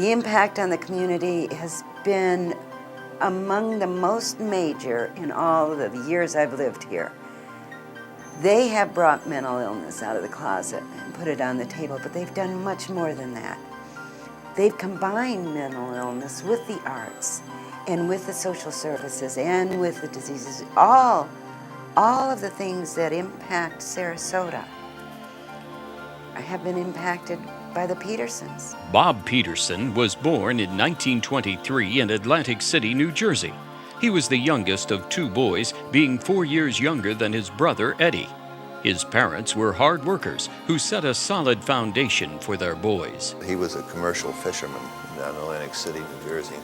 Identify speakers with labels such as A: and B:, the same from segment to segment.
A: The impact on the community has been among the most major in all of the years I've lived here. They have brought mental illness out of the closet and put it on the table, but they've done much more than that. They've combined mental illness with the arts and with the social services and with the diseases, all of the things that impact Sarasota have been impacted by the Petersons.
B: Bob Peterson was born in 1923 in Atlantic City, New Jersey. He was the youngest of two boys, being 4 years younger than his brother Eddie. His parents were hard workers who set a solid foundation for their boys.
C: He was a commercial fisherman down in Atlantic City, New Jersey,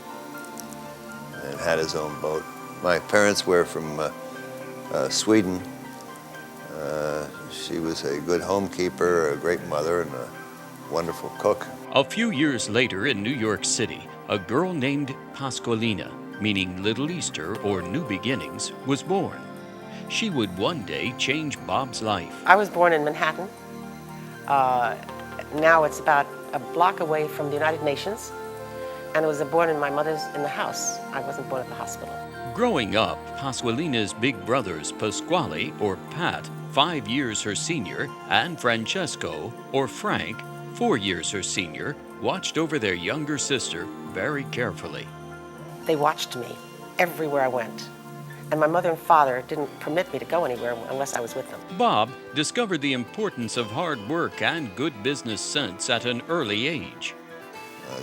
C: and had his own boat. My parents were from Sweden. She was a good homekeeper, a great mother, and a wonderful cook.
B: A few years later in New York City, a girl named Pasqualina, meaning Little Easter or New Beginnings, was born. She would one day change Bob's life.
D: I was born in Manhattan. Now it's about a block away from the United Nations, and I was born in the house. I wasn't born at the hospital.
B: Growing up, Pasqualina's big brothers Pasquale, or Pat, 5 years her senior, and Francesco, or Frank, 4 years her senior, watched over their younger sister very carefully.
D: They watched me everywhere I went, and my mother and father didn't permit me to go anywhere unless I was with them.
B: Bob discovered the importance of hard work and good business sense at an early age.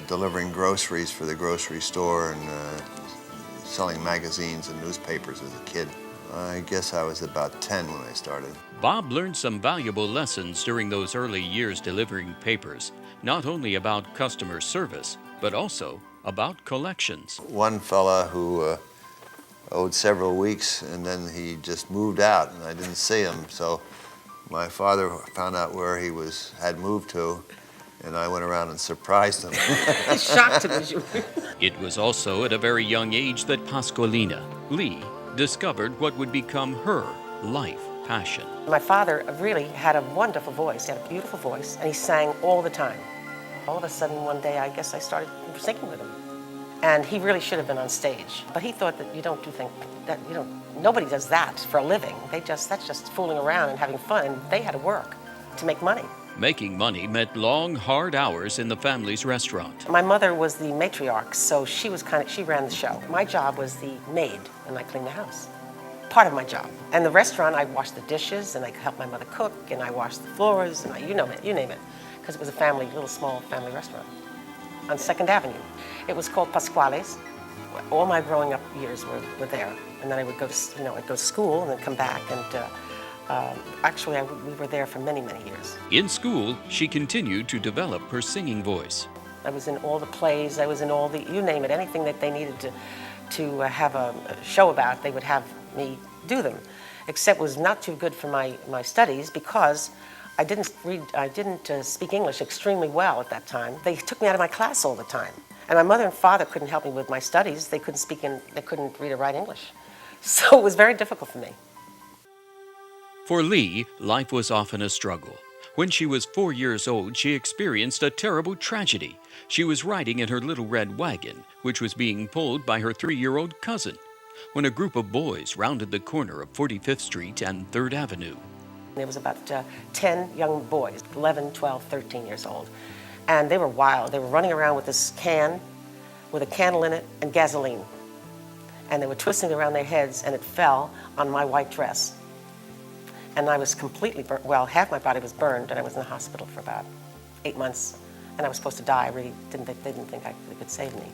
C: Delivering groceries for the grocery store and selling magazines and newspapers as a kid. I guess I was about 10 when I started.
B: Bob learned some valuable lessons during those early years delivering papers, not only about customer service, but also about collections.
C: One fella who owed several weeks, and then he just moved out, and I didn't see him. So my father found out where he had moved to, and I went around and surprised him.
D: Shocked him as you were.
B: It was also at a very young age that Pasqualina, Lee, discovered what would become her life passion.
D: My father really had a wonderful voice. He had a beautiful voice, and he sang all the time. All of a sudden, one day, I guess I started singing with him. And he really should have been on stage. But he thought that nobody does that for a living. That's just fooling around and having fun, and they had to work to make money.
B: Making money meant long, hard hours in the family's restaurant.
D: My mother was the matriarch, so she ran the show. My job was the maid, and I cleaned the house. Part of my job. And the restaurant, I washed the dishes, and I helped my mother cook, and I washed the floors, and you name it, because it was a little small family restaurant on 2nd Avenue. It was called Pasquale's. All my growing up years were there, and then I would go to, I'd go to school and then come back, and actually we were there for many, many years.
B: In school, she continued to develop her singing voice.
D: I was in all the plays, I was in all the, you name it, anything that they needed to have a show about, they would have me do them. Except it was not too good for my studies because I didn't speak English extremely well at that time. They took me out of my class all the time. And my mother and father couldn't help me with my studies. They couldn't read or write English. So it was very difficult for me.
B: For Lee, life was often a struggle. When she was 4 years old, she experienced a terrible tragedy. She was riding in her little red wagon, which was being pulled by her 3-year-old cousin, when a group of boys rounded the corner of 45th Street and 3rd Avenue.
D: There was about 10 young boys, 11, 12, 13 years old. And they were wild. They were running around with this can, with a candle in it and gasoline. And they were twisting it around their heads, and it fell on my white dress. And I was completely burnt. Well, half my body was burned, and I was in the hospital for about 8 months. And I was supposed to die. They didn't think they could save me.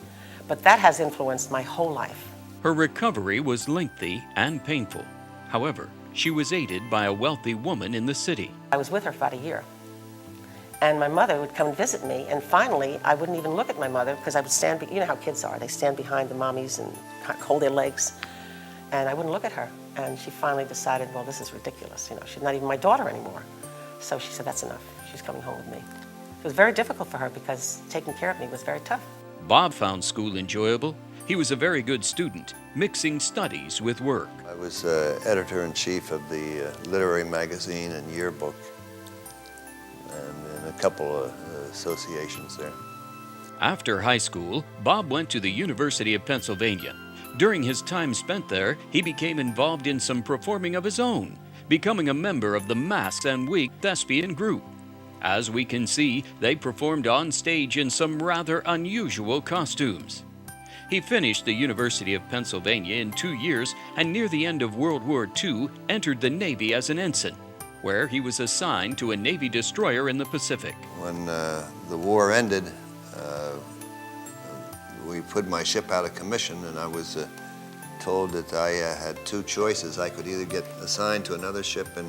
D: But that has influenced my whole life.
B: Her recovery was lengthy and painful. However, she was aided by a wealthy woman in the city.
D: I was with her for about a year. And my mother would come and visit me, and finally, I wouldn't even look at my mother because I would stand, you know how kids are, they stand behind the mommies and hold their legs, and I wouldn't look at her. And she finally decided, well, this is ridiculous, she's not even my daughter anymore. So she said, that's enough, she's coming home with me. It was very difficult for her because taking care of me was very tough.
B: Bob found school enjoyable. He was a very good student, mixing studies with work.
C: I was editor-in-chief of the literary magazine and yearbook, and in a couple of associations there.
B: After high school, Bob went to the University of Pennsylvania. During his time spent there, he became involved in some performing of his own, becoming a member of the Masks and Wigs thespian group. As we can see, they performed on stage in some rather unusual costumes. He finished the University of Pennsylvania in 2 years and near the end of World War II entered the Navy as an ensign, where he was assigned to a Navy destroyer in the Pacific.
C: When the war ended, we put my ship out of commission, and I was told that I had two choices. I could either get assigned to another ship in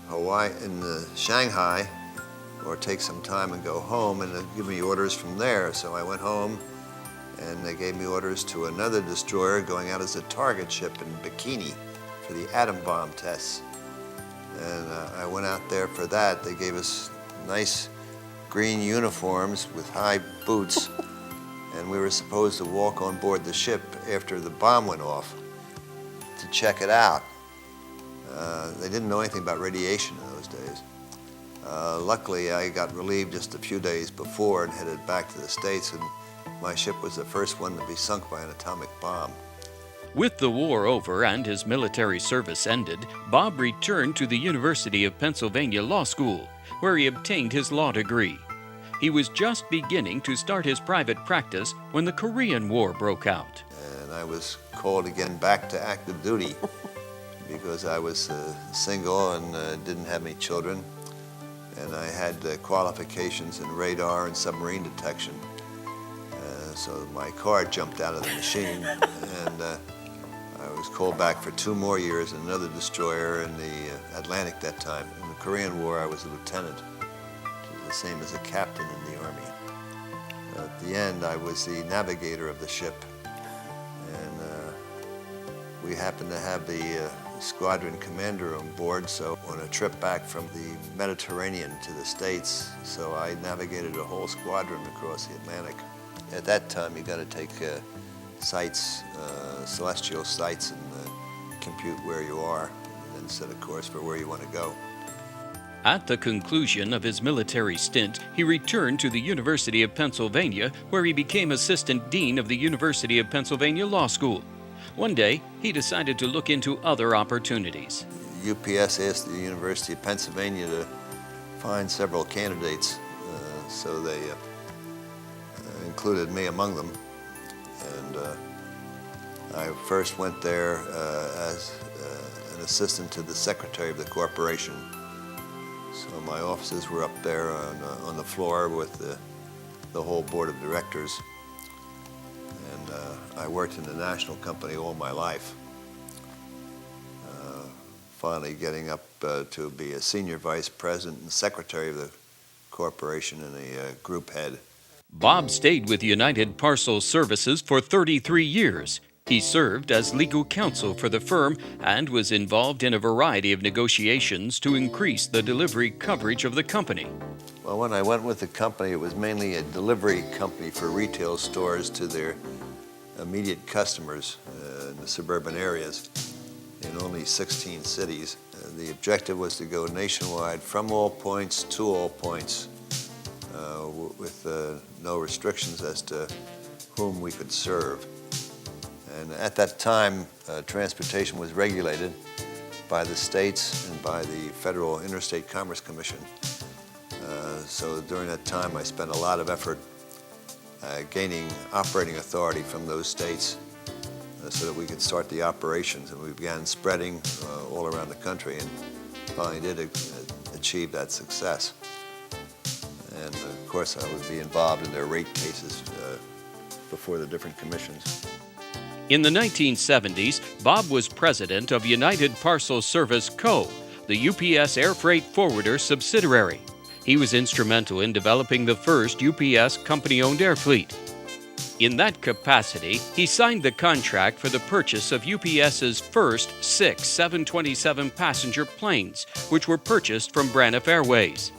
C: Hawaii, in Shanghai, or take some time and go home, and they'd give me orders from there. So I went home, and they gave me orders to another destroyer going out as a target ship in Bikini for the atom bomb tests. And I went out there for that. They gave us nice green uniforms with high boots, and we were supposed to walk on board the ship after the bomb went off to check it out. They didn't know anything about radiation in those days. Luckily, I got relieved just a few days before and headed back to the States, and my ship was the first one to be sunk by an atomic bomb.
B: With the war over and his military service ended, Bob returned to the University of Pennsylvania Law School, where he obtained his law degree. He was just beginning to start his private practice when the Korean War broke out.
C: And I was called again back to active duty because I was single and didn't have any children. And I had qualifications in radar and submarine detection. So my card jumped out of the machine, and I was called back for 2 more years in another destroyer in the Atlantic that time. In the Korean War, I was a lieutenant, which is the same as a captain in the Army. At the end, I was the navigator of the ship, and we happened to have the squadron commander on board, so on a trip back from the Mediterranean to the States, so I navigated a whole squadron across the Atlantic. At that time, you got to take sights, celestial sights, and compute where you are, and then set a course for where you want to go.
B: At the conclusion of his military stint, he returned to the University of Pennsylvania, where he became assistant dean of the University of Pennsylvania Law School. One day, he decided to look into other opportunities.
C: UPS asked the University of Pennsylvania to find several candidates, so they included me among them. And I first went there as an assistant to the secretary of the corporation. So my offices were up there on the floor with the whole board of directors. And I worked in the national company all my life, finally getting up to be a senior vice president and secretary of the corporation and a group head.
B: Bob stayed with United Parcel Services for 33 years. He served as legal counsel for the firm and was involved in a variety of negotiations to increase the delivery coverage of the company.
C: Well, when I went with the company, it was mainly a delivery company for retail stores to their immediate customers in the suburban areas in only 16 cities. The objective was to go nationwide from all points to all points with no restrictions as to whom we could serve. And at that time, transportation was regulated by the states and by the Federal Interstate Commerce Commission. So during that time, I spent a lot of effort gaining operating authority from those states so that we could start the operations. And we began spreading all around the country and finally did achieve that success. And of course, I would be involved in their rate cases before the different commissions.
B: In the 1970s, Bob was president of United Parcel Service Co., the UPS air freight forwarder subsidiary. He was instrumental in developing the first UPS company-owned air fleet. In that capacity, he signed the contract for the purchase of UPS's first 6 727 passenger planes, which were purchased from Braniff Airways.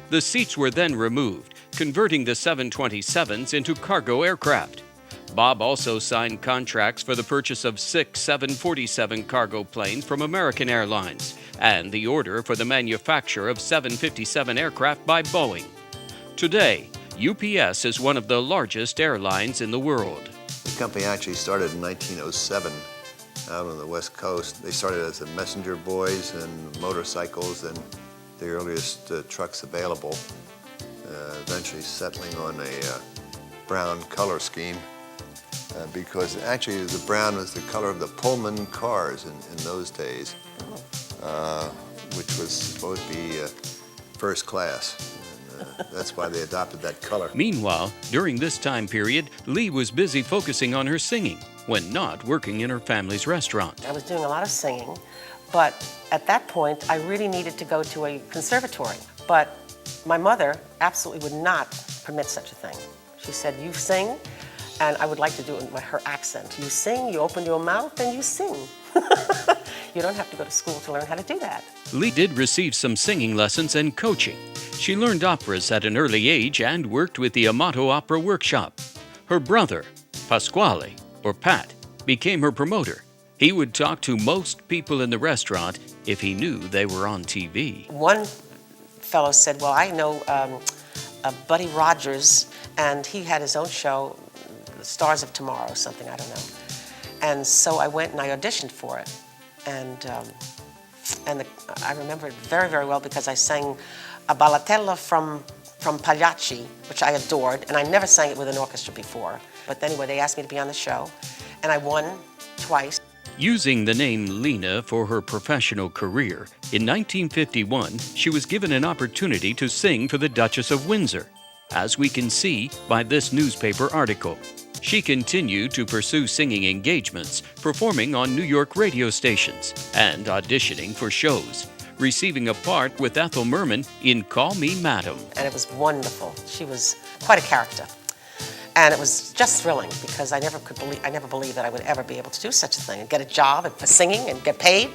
B: The seats were then removed, converting the 727s into cargo aircraft. Bob also signed contracts for the purchase of 6 747 cargo planes from American Airlines and the order for the manufacture of 757 aircraft by Boeing. Today, UPS is one of the largest airlines in the world.
C: The company actually started in 1907 out on the West Coast. They started as the messenger boys and motorcycles and the earliest trucks available, eventually settling on a brown color scheme because actually the brown was the color of the Pullman cars in those days, which was supposed to be first class. That's why they adopted that color.
B: Meanwhile, during this time period, Lee was busy focusing on her singing when not working in her family's restaurant.
D: I was doing a lot of singing, but at that point, I really needed to go to a conservatory. But my mother absolutely would not permit such a thing. She said, you sing, and I would like to do it with her accent. You sing, you open your mouth, and you sing. You don't have to go to school to learn how to do that.
B: Lee did receive some singing lessons and coaching. She learned operas at an early age and worked with the Amato Opera Workshop. Her brother, Pasquale, or Pat, became her promoter. He would talk to most people in the restaurant if he knew they were on TV.
D: One fellow said, well, I know Buddy Rogers, and he had his own show, The Stars of Tomorrow, something, I don't know. And so I went and I auditioned for it. And I remember it very, very well because I sang a ballatella from Pagliacci, which I adored, and I never sang it with an orchestra before. But anyway, they asked me to be on the show, and I won twice.
B: Using the name Lena for her professional career, in 1951, she was given an opportunity to sing for the Duchess of Windsor, as we can see by this newspaper article. She continued to pursue singing engagements, performing on New York radio stations, and auditioning for shows, receiving a part with Ethel Merman in Call Me Madam.
D: And it was wonderful. She was quite a character. And it was just thrilling because I never believed that I would ever be able to do such a thing and get a job for singing and get paid.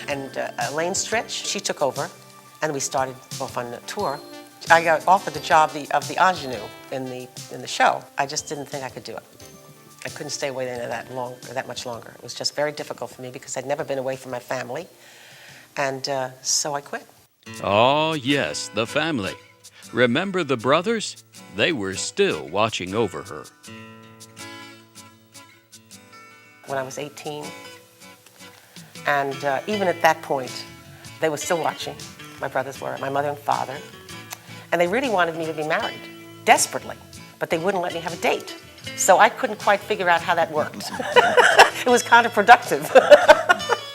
D: And Elaine Stritch, she took over, and we started off on a tour. I got offered the job of the ingenue in the show. I just didn't think I could do it. I couldn't stay away there that much longer. It was just very difficult for me because I'd never been away from my family, and so I quit.
B: Oh yes, the family. Remember the brothers? They were still watching over her.
D: When I was 18, and even at that point, they were still watching. My brothers were, my mother and father. And they really wanted me to be married, desperately, but they wouldn't let me have a date. So I couldn't quite figure out how that worked. It was counterproductive.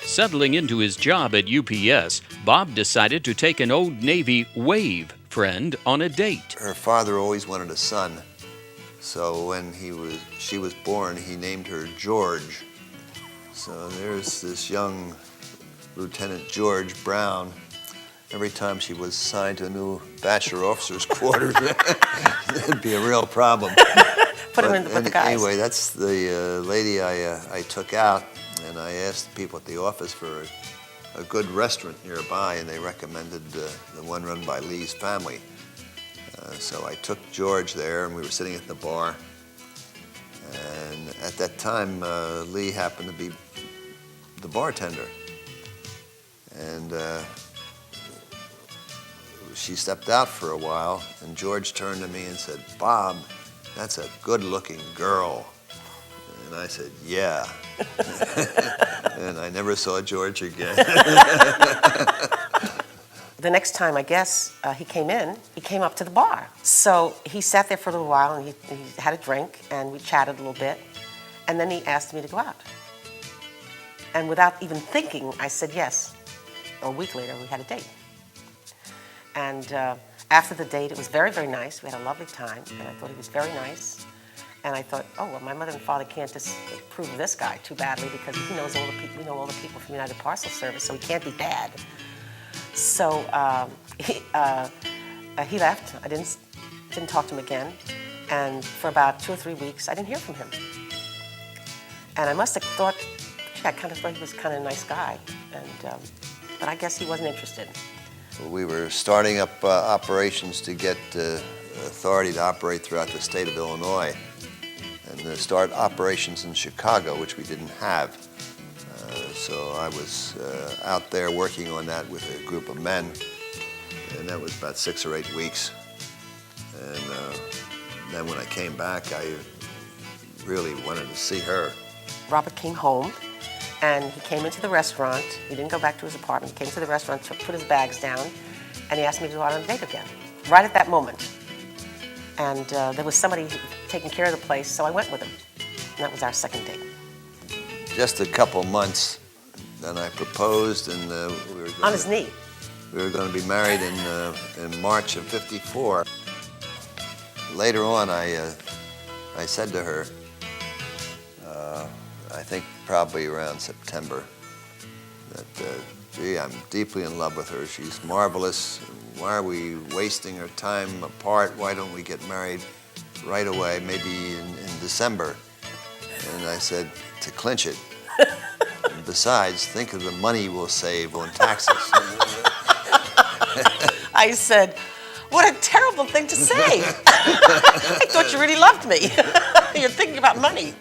B: Settling into his job at UPS, Bob decided to take an old Navy wave friend on a date.
C: Her father always wanted a son, so when she was born, he named her George. So there's this young Lieutenant George Brown. Every time she was assigned to a new bachelor officer's quarters, it'd be a real problem.
D: Put him in with the guys.
C: Anyway, that's the lady I took out, and I asked people at the office for a good restaurant nearby, and they recommended the one run by Lee's family. So I took George there, and we were sitting at the bar. And at that time, Lee happened to be the bartender. And she stepped out for a while, and George turned to me and said, "Bob, that's a good-looking girl." And I said, "Yeah." And I never saw George again.
D: The next time, I guess, he came up to the bar. So he sat there for a little while, and he had a drink, and we chatted a little bit. And then he asked me to go out. And without even thinking, I said yes. A week later, we had a date. And after the date, it was very, very nice. We had a lovely time, and I thought he was very nice. And I thought, oh, well, my mother and father can't disapprove of this guy too badly because he knows all the people. We know all the people from United Parcel Service, so he can't be bad. So he left. I didn't talk to him again. And for about 2 or 3 weeks, I didn't hear from him. And I must have thought, gee, I kind of thought he was kind of a nice guy. And but I guess he wasn't interested.
C: We were starting up operations to get authority to operate throughout the state of Illinois and to start operations in Chicago, which we didn't have. So I was out there working on that with a group of men, and that was about 6 or 8 weeks. And then when I came back, I really wanted to see her.
D: Robert came home, and he came into the restaurant. He didn't go back to his apartment. He came to the restaurant, put his bags down, and he asked me to go out on a date again, right at that moment. And there was somebody taking care of the place, so I went with him. And that was our second date.
C: Just a couple months, then I proposed, and we were
D: On his knee.
C: We were going to be married in March of '54. Later on, I said to her, I think probably around September, that, gee, I'm deeply in love with her. She's marvelous. Why are we wasting our time apart? Why don't we get married right away, maybe in December? And I said, to clinch it. And besides, think of the money we'll save on taxes.
D: I said, what a terrible thing to say. I thought you really loved me. You're thinking about money.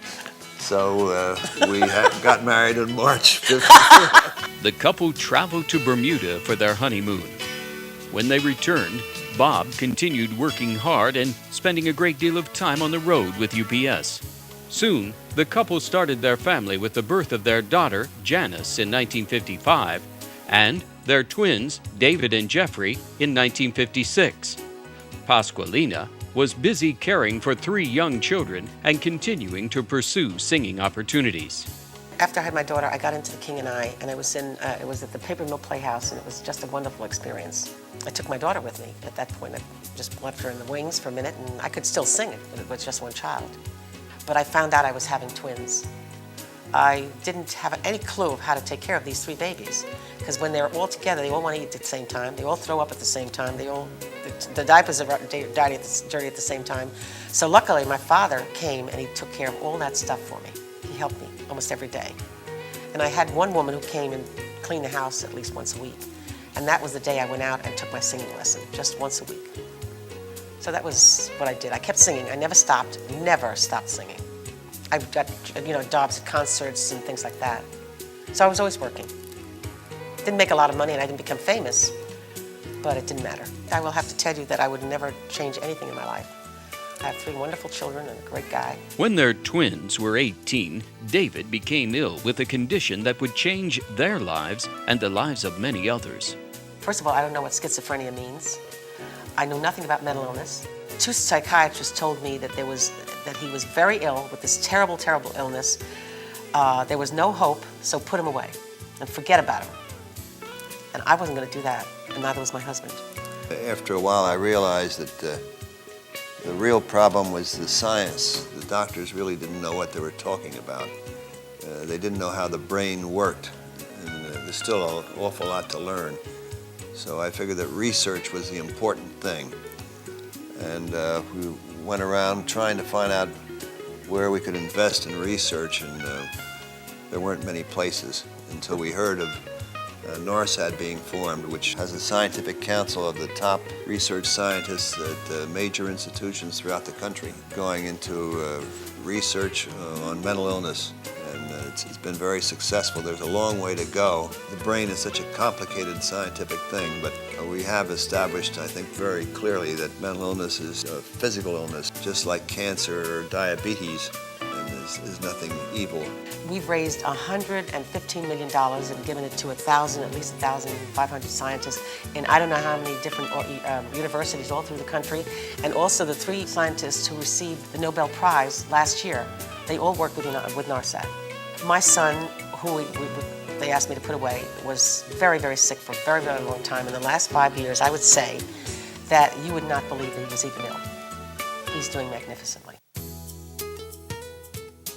C: So we got married in March '54.
B: The couple traveled to Bermuda for their honeymoon. When they returned, Bob continued working hard and spending a great deal of time on the road with UPS. Soon, the couple started their family with the birth of their daughter, Janice, in 1955, and their twins, David and Jeffrey, in 1956. Pasqualina was busy caring for 3 young children and continuing to pursue singing opportunities.
D: After I had my daughter, I got into the King and I, and it was at the Paper Mill Playhouse, and it was just a wonderful experience. I took my daughter with me. At that point, I just left her in the wings for a minute, and I could still sing it, but it was just one child. But I found out I was having twins. I didn't have any clue of how to take care of these 3 babies, because when they're all together, they all want to eat at the same time, they all throw up at the same time, the diapers are dirty at the same time. So luckily, my father came and he took care of all that stuff for me. He helped me almost every day. And I had one woman who came and cleaned the house at least once a week. And that was the day I went out and took my singing lesson, just once a week. So that was what I did. I kept singing. I never stopped singing. I got, jobs at concerts and things like that. So I was always working. Didn't make a lot of money and I didn't become famous, but it didn't matter. I will have to tell you that I would never change anything in my life. I have 3 wonderful children and a great guy.
B: When their twins were 18, David became ill with a condition that would change their lives and the lives of many others.
D: First of all, I don't know what schizophrenia means. I know nothing about mental illness. 2 psychiatrists told me that he was very ill with this terrible, terrible illness. There was no hope, so put him away and forget about him. And I wasn't going to do that, and neither was my husband.
C: After a while, I realized that the real problem was the science. The doctors really didn't know what they were talking about. They didn't know how the brain worked, and there's still an awful lot to learn. So I figured that research was the important thing. And we went around trying to find out where we could invest in research, and there weren't many places until we heard of NARSAD being formed, which has a scientific council of the top research scientists at major institutions throughout the country going into research on mental illness. And it's been very successful. There's a long way to go. The brain is such a complicated scientific thing, but we have established, I think, very clearly that mental illness is a physical illness, just like cancer or diabetes, and is nothing evil.
D: We've raised $115 million and given it to at least 1,500 scientists in I don't know how many different universities all through the country. And also the 3 scientists who received the Nobel Prize last year, they all work with NARSAD. My son, who they asked me to put away, was very, very sick for a very, very long time. In the last 5 years, I would say that you would not believe that he was even ill. He's doing magnificently.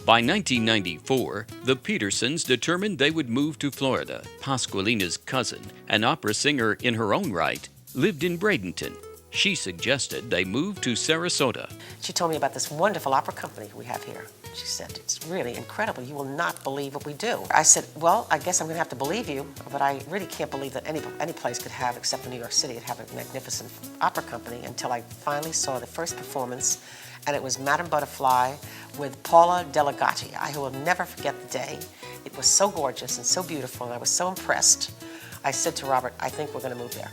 B: By 1994, the Petersons determined they would move to Florida. Pasqualina's cousin, an opera singer in her own right, lived in Bradenton. She suggested they move to Sarasota.
D: She told me about this wonderful opera company we have here. She said, it's really incredible. You will not believe what we do. I said, well, I guess I'm going to have to believe you, but I really can't believe that any place could have, except for New York City, could have a magnificent opera company until I finally saw the first performance, and it was Madame Butterfly with Paula Delegati. I will never forget the day. It was so gorgeous and so beautiful, and I was so impressed. I said to Robert, I think we're going to move there.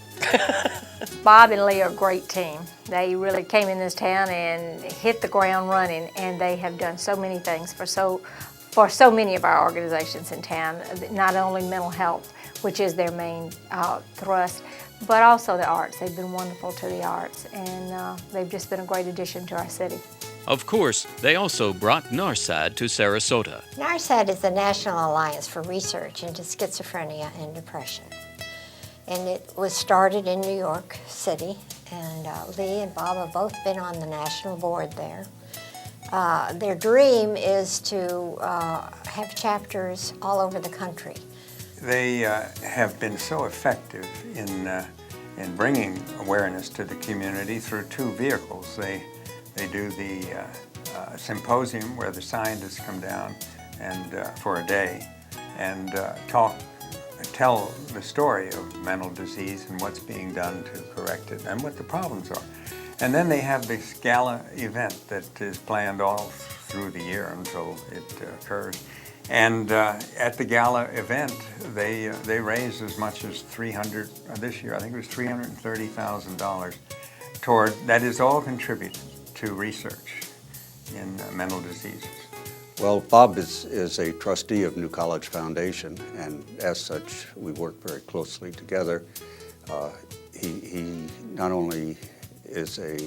E: Bob and Lee are a great team. They really came in this town and hit the ground running, and they have done so many things for so many of our organizations in town, not only mental health, which is their main thrust, but also the arts. They've been wonderful to the arts, and they've just been a great addition to our city.
B: Of course, they also brought NARSAD to Sarasota.
F: NARSAD is the National Alliance for Research into Schizophrenia and Depression. And it was started in New York City, and Lee and Bob have both been on the national board there. Their dream is to have chapters all over the country.
G: They have been so effective in bringing awareness to the community through two vehicles. They do the symposium where the scientists come down and for a day and tell the story of mental disease and what's being done to correct it and what the problems are. And then they have this gala event that is planned all through the year until it occurs. And at the gala event, they raise as much as this year, I think it was $330,000 toward, that is all contributed to research in mental diseases.
H: Well, Bob is a trustee of New College Foundation, and as such, we work very closely together. He not only is a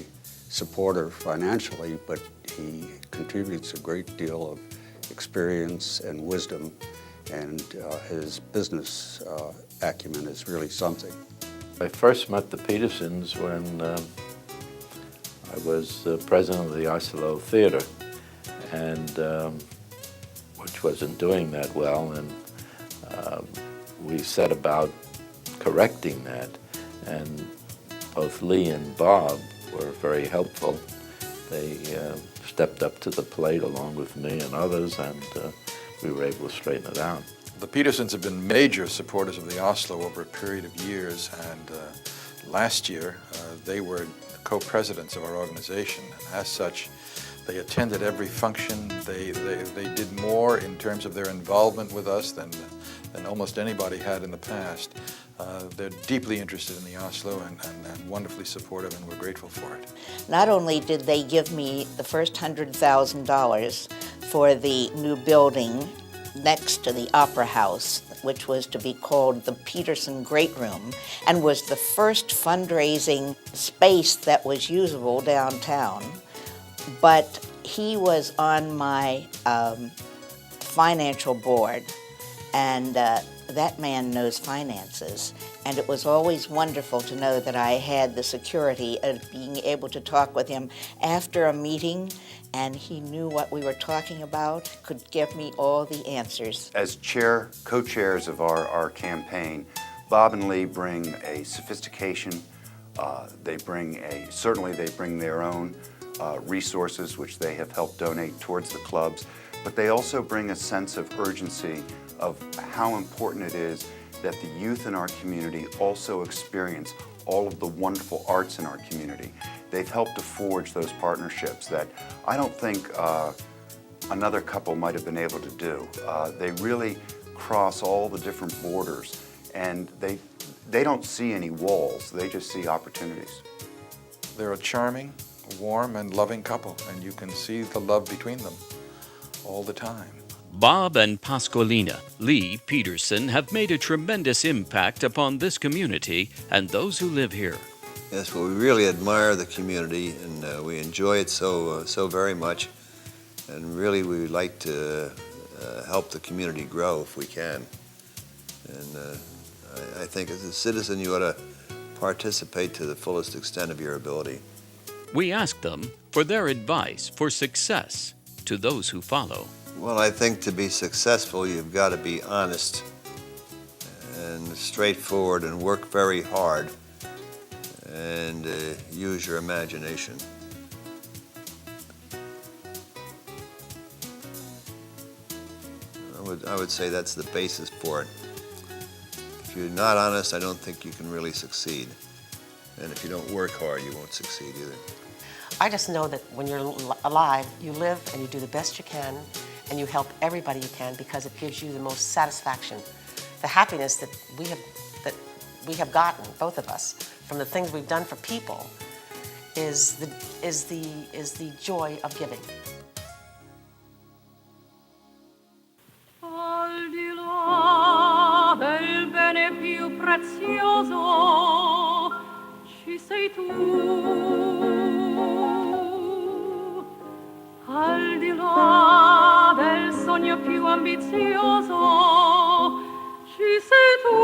H: supporter financially, but he contributes a great deal of experience and wisdom, and his business acumen is really something.
I: I first met the Petersons when I was president of the Oslo Theater, and which wasn't doing that well, and we set about correcting that, and both Lee and Bob were very helpful. They stepped up to the plate along with me and others, and we were able to straighten it out.
J: The Petersons have been major supporters of the Oslo over a period of years, and last year they were co-presidents of our organization. And as such, they attended every function. They did more in terms of their involvement with us than almost anybody had in the past. They're deeply interested in the Oslo and wonderfully supportive, and we're grateful for it.
K: Not only did they give me the first $100,000 for the new building next to the Opera House, which was to be called the Peterson Great Room, and was the first fundraising space that was usable downtown, but he was on my financial board, and that man knows finances, and it was always wonderful to know that I had the security of being able to talk with him after a meeting, and he knew what we were talking about, could give me all the answers.
L: As co-chairs of our campaign, Bob and Lee bring a sophistication, certainly they bring their own resources, which they have helped donate towards the clubs, but they also bring a sense of urgency of how important it is that the youth in our community also experience all of the wonderful arts in our community. They've helped to forge those partnerships that I don't think another couple might have been able to do. They really cross all the different borders, and they don't see any walls, they just see opportunities.
J: They're a charming, warm, and loving couple, and you can see the love between them all the time.
B: Bob and Pasqualina Lee Peterson have made a tremendous impact upon this community and those who live here.
C: Yes, well, we really admire the community, and we enjoy it so very much. And really, we would like to help the community grow if we can. And I think as a citizen, you ought to participate to the fullest extent of your ability.
B: We ask them for their advice for success to those who follow.
C: Well, I think to be successful, you've got to be honest and straightforward and work very hard and use your imagination. I would say that's the basis for it. If you're not honest, I don't think you can really succeed. And if you don't work hard, you won't succeed either.
D: I just know that when you're alive, you live and you do the best you can, and you help everybody you can, because it gives you the most satisfaction, the happiness that we have gotten, both of us, from the things we've done for people, is the joy of giving.
M: Al di là del bene più prezioso ci sei tu, al di là del sogno più ambizioso ci sei tu,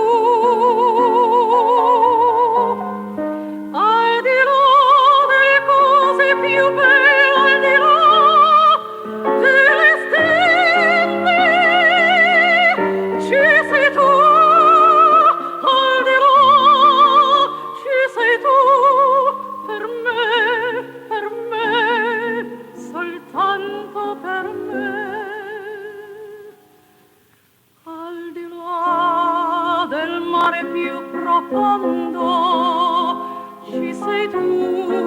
M: al di là delle cose più belle, al di là delle stelle ci sei tu, al di là ci sei tu, per me, soltanto per me. Al di là del mare più profondo ci sei tu.